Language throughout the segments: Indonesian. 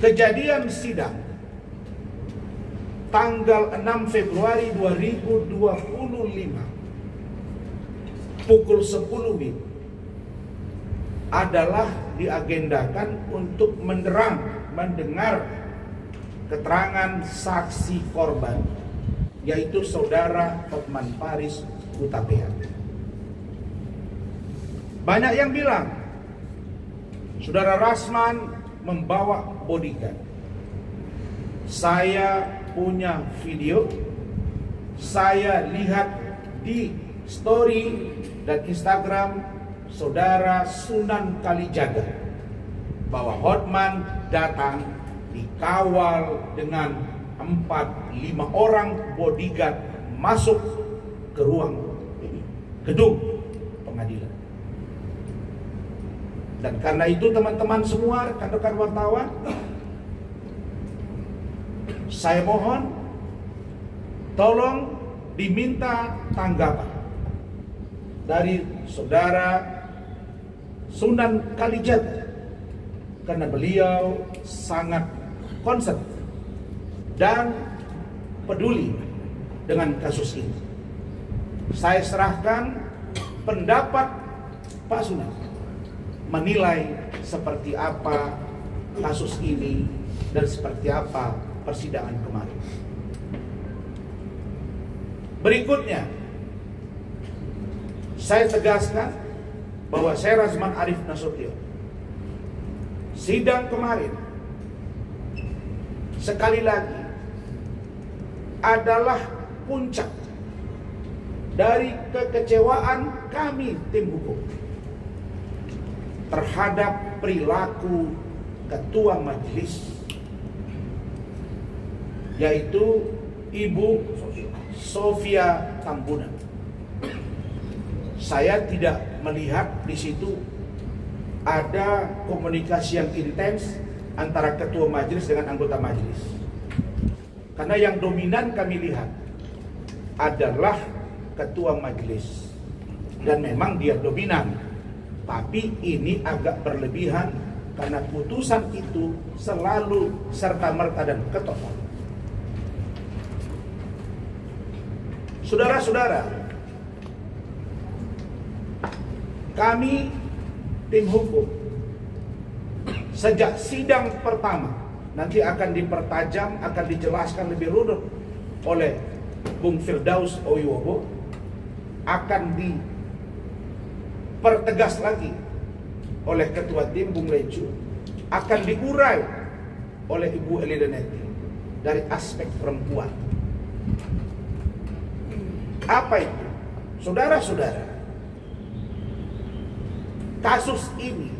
Kejadian sidang tanggal 6 Februari 2025 pukul 10 WIB adalah diagendakan untuk mendengar keterangan saksi korban, yaitu saudara Hotman Paris Hutapea. Banyak yang bilang saudara Rasman membawa bodyguard. Saya punya video, saya lihat di story dan Instagram saudara Sunan Kalijaga bahwa Hotman datang dikawal dengan 4-5 orang bodyguard masuk ke ruang gedung pengadilan. Dan karena itu teman-teman semua, rekan-rekan wartawan, saya mohon tolong diminta tanggapan dari saudara Sunan Kalijaga, karena beliau sangat concern dan peduli dengan kasus ini. Saya serahkan pendapat Pak Sunan menilai seperti apa kasus ini dan seperti apa persidangan kemarin. Berikutnya, saya tegaskan bahwa saya Razman Arif Nasution, sidang kemarin sekali lagi adalah puncak dari kekecewaan kami tim hukum terhadap perilaku ketua majelis, yaitu Ibu Sofia Tambunan. Saya tidak melihat di situ ada komunikasi yang intens antara ketua majelis dengan anggota majelis. Karena yang dominan kami lihat adalah ketua majelis, dan memang dia dominan. Tapi ini agak berlebihan karena putusan itu selalu serta-merta dan ketoprak. Saudara-saudara, kami tim hukum sejak sidang pertama, nanti akan dipertajam, akan dijelaskan lebih runut oleh Bung Firdaus Oyobo, akan dipertegas lagi oleh ketua tim Bung Lecu, akan diurai oleh Ibu Eli Denetti dari aspek perempuan. Apa itu? Saudara-saudara, kasus ini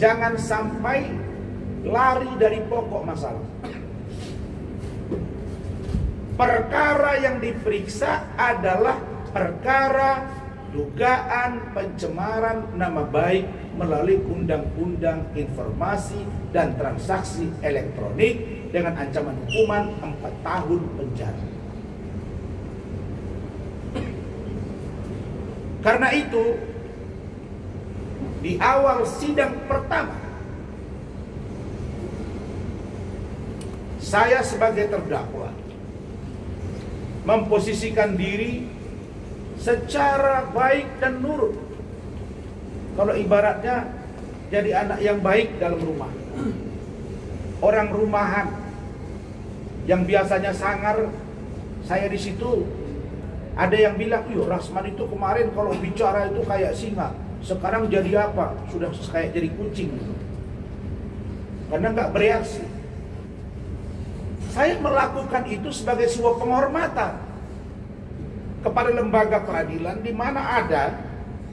jangan sampai lari dari pokok masalah. Perkara yang diperiksa adalah perkara dugaan pencemaran nama baik melalui Undang-Undang Informasi dan Transaksi Elektronik dengan ancaman hukuman 4 tahun penjara. Karena itu, di awal sidang pertama, saya sebagai terdakwa memposisikan diri secara baik dan nurut. Kalau ibaratnya jadi anak yang baik dalam rumah, orang rumahan yang biasanya sangar, saya di situ. Ada yang bilang, "Yo, Rasman itu kemarin kalau bicara itu kayak singa, sekarang jadi apa? Sudah kayak jadi kucing." Karena nggak bereaksi. Saya melakukan itu sebagai sebuah penghormatan kepada lembaga peradilan di mana ada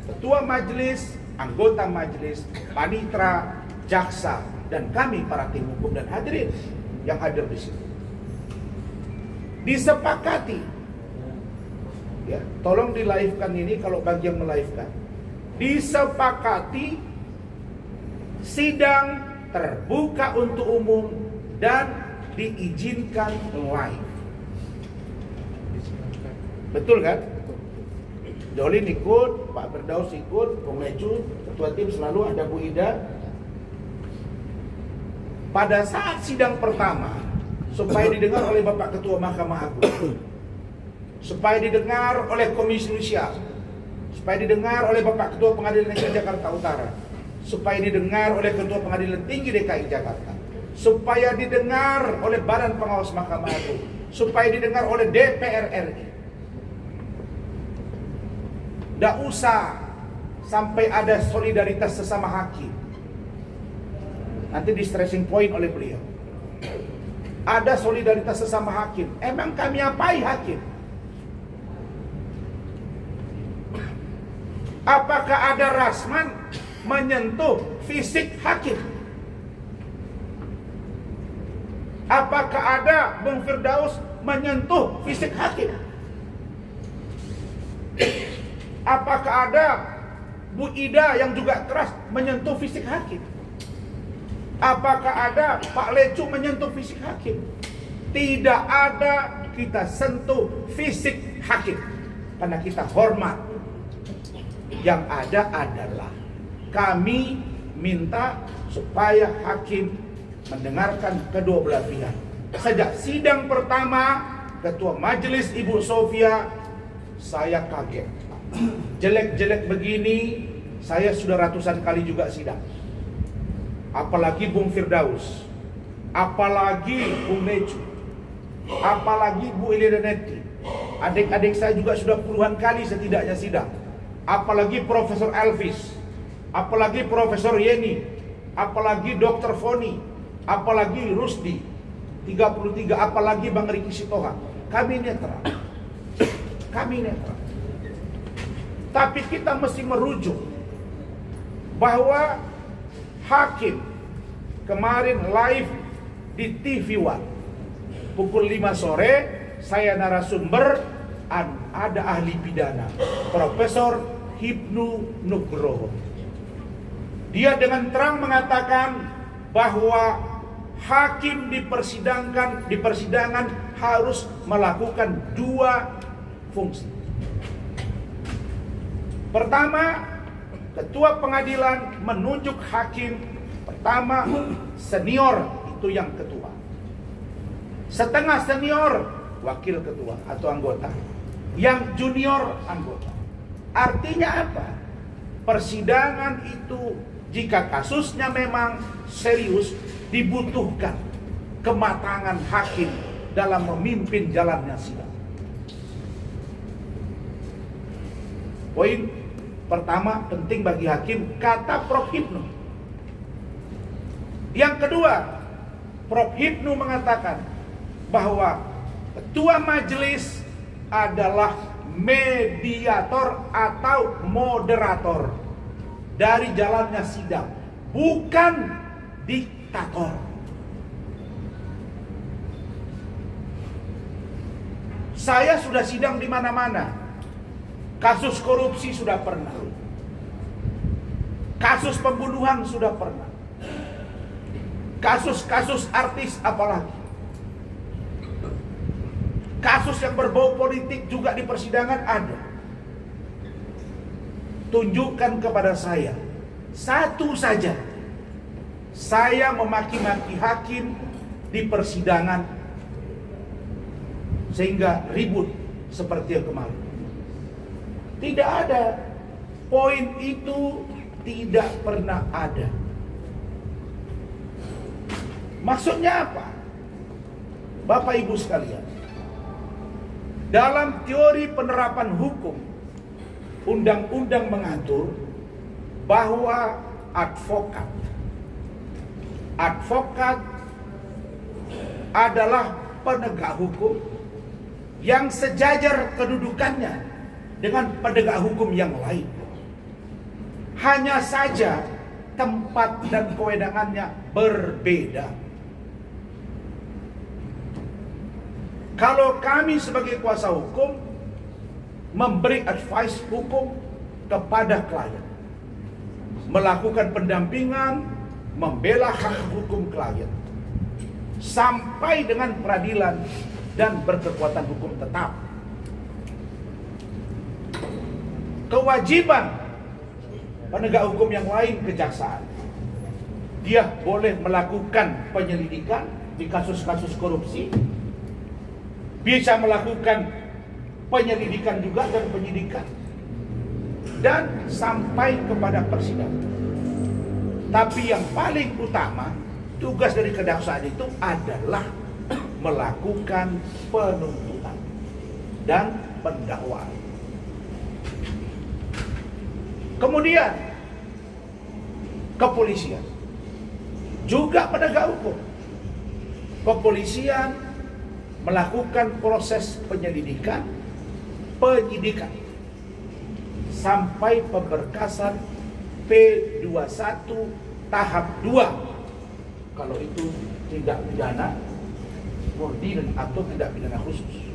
ketua majelis, anggota majelis, panitera, jaksa, dan kami para tim hukum dan hadirin yang hadir di situ. Disepakati, ya, tolong di live-kan ini kalau bagi yang melive-kan. Disepakati sidang terbuka untuk umum dan diizinkan live. Betul kan? Jolin ikut, Pak Firdaus ikut, Bung Lecu, ketua tim selalu ada Bu Ida. pada saat sidang pertama, supaya didengar oleh Bapak Ketua Mahkamah Agung, supaya didengar oleh Komisi Yudisial, supaya didengar oleh Bapak Ketua Pengadilan Negeri Jakarta Utara, supaya didengar oleh Ketua Pengadilan Tinggi DKI Jakarta, supaya didengar oleh Badan Pengawas Mahkamah Agung, supaya didengar oleh DPR RI. Tidak usah sampai ada solidaritas sesama hakim. Nanti di stressing point oleh beliau. Ada solidaritas sesama hakim. Emang kami apai hakim? Apakah ada Rasman menyentuh fisik hakim? Apakah ada Bung Firdaus menyentuh fisik hakim? Apakah ada Bu Ida yang juga keras menyentuh fisik hakim? Apakah ada Pak Lecu menyentuh fisik hakim? Tidak ada kita sentuh fisik hakim, karena kita hormat. Yang ada adalah kami minta supaya hakim mendengarkan kedua belah pihak. Sejak sidang pertama Ketua Majelis Ibu Sofia, saya kaget. Jelek-jelek begini saya sudah ratusan kali juga sidang. Apalagi Bung Firdaus, apalagi Bung Lecu, apalagi Bu Ilidanetti. Adik-adik saya juga sudah puluhan kali setidaknya sidang. Apalagi Profesor Elvis, apalagi Profesor Yeni, apalagi Dr. Foni, apalagi Rusdi 33, apalagi Bang Riki Sitohang. Kami netral. Kami netral. Tapi kita mesti merujuk bahwa hakim kemarin live di TV One pukul 5 sore, saya narasumber, ada ahli pidana Profesor Hipnu Nugroho. Dia dengan terang mengatakan bahwa hakim di persidangan harus melakukan dua fungsi. Pertama, ketua pengadilan menunjuk hakim. Pertama, senior itu yang ketua. Setengah senior, wakil ketua atau anggota. Yang junior, anggota. Artinya apa? Persidangan itu jika kasusnya memang serius, dibutuhkan kematangan hakim dalam memimpin jalannya sidang. Poin pertama penting bagi hakim, kata Prof. Hipnu. Yang kedua, Prof. Hipnu mengatakan bahwa ketua majelis adalah mediator atau moderator dari jalannya sidang, bukan diktator. Saya sudah sidang di mana-mana. Kasus korupsi sudah pernah. Kasus pembunuhan sudah pernah. Kasus-kasus artis apalagi. Kasus yang berbau politik juga di persidangan ada. Tunjukkan kepada saya satu saja saya memaki-maki hakim di persidangan sehingga ribut seperti yang kemarin. Tidak ada. Poin itu tidak pernah ada. Maksudnya apa? Bapak Ibu sekalian, dalam teori penerapan hukum, undang-undang mengatur bahwa advokat adalah penegak hukum yang sejajar kedudukannya dengan penegak hukum yang lain. Hanya saja tempat dan kewenangannya berbeda. Kalau kami sebagai kuasa hukum memberi advice hukum kepada klien, melakukan pendampingan, membela hak hukum klien sampai dengan peradilan dan berkekuatan hukum tetap. Kewajiban penegak hukum yang lain, kejaksaan, dia boleh melakukan penyelidikan di kasus-kasus korupsi, bisa melakukan penyelidikan juga dan penyidikan, dan sampai kepada persidangan. Tapi yang paling utama, tugas dari kejaksaan itu adalah melakukan penuntutan dan pendakwaan. Kemudian kepolisian juga penegak hukum. Kepolisian melakukan proses penyelidikan, penyidikan sampai pemberkasan P21 tahap 2. Kalau itu tindak pidana murni atau tindak pidana khusus.